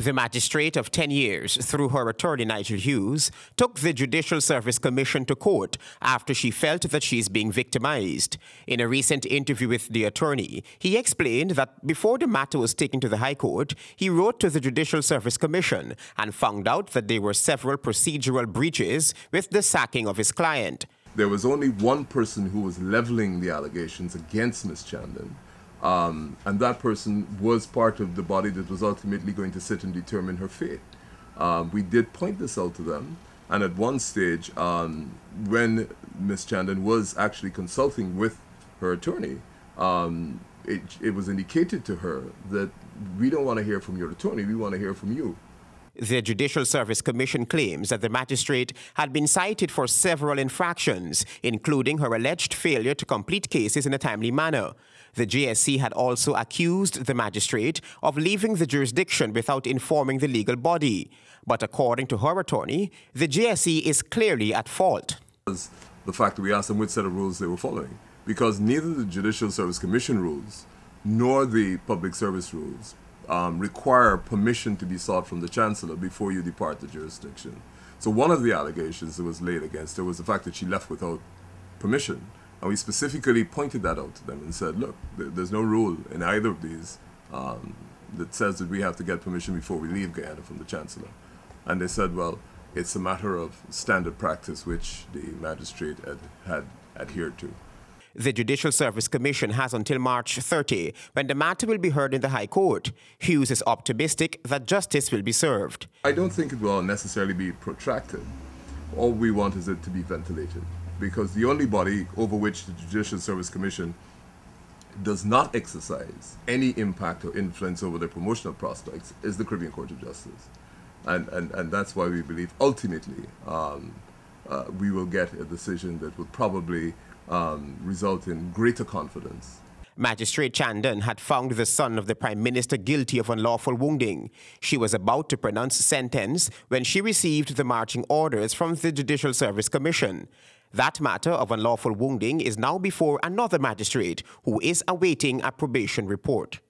The magistrate of 10 years, through her attorney Nigel Hughes, took the Judicial Service Commission to court after she felt that she is being victimized. In a recent interview with the attorney, he explained that before the matter was taken to the High Court, he wrote to the Judicial Service Commission and found out that there were several procedural breaches with the sacking of his client. There was only one person who was leveling the allegations against Ms. Chandan. And that person was part of the body that was ultimately going to sit and determine her fate. We did point this out to them, and at one stage, when Ms. Chandan was actually consulting with her attorney, it was indicated to her that we don't want to hear from your attorney, we want to hear from you. The Judicial Service Commission claims that the magistrate had been cited for several infractions, including her alleged failure to complete cases in a timely manner. The JSC had also accused the magistrate of leaving the jurisdiction without informing the legal body. But according to her attorney, the JSC is clearly at fault. The fact that we asked them which set of rules they were following, because neither the Judicial Service Commission rules nor the public service rules require permission to be sought from the Chancellor before you depart the jurisdiction. So one of the allegations that was laid against her was the fact that she left without permission. And we specifically pointed that out to them and said, look, there's no rule in either of these that says that we have to get permission before we leave Guyana from the Chancellor. And they said, well, it's a matter of standard practice which the magistrate had adhered to. The Judicial Service Commission has until March 30, when the matter will be heard in the High Court. Hughes is optimistic that justice will be served. I don't think it will necessarily be protracted. All we want is it to be ventilated, because the only body over which the Judicial Service Commission does not exercise any impact or influence over their promotional prospects is the Caribbean Court of Justice. And that's why we believe ultimately we will get a decision that will probably result in greater confidence. Magistrate Chandan had found the son of the Prime Minister guilty of unlawful wounding. She was about to pronounce sentence when she received the marching orders from the Judicial Service Commission. That matter of unlawful wounding is now before another magistrate who is awaiting a probation report.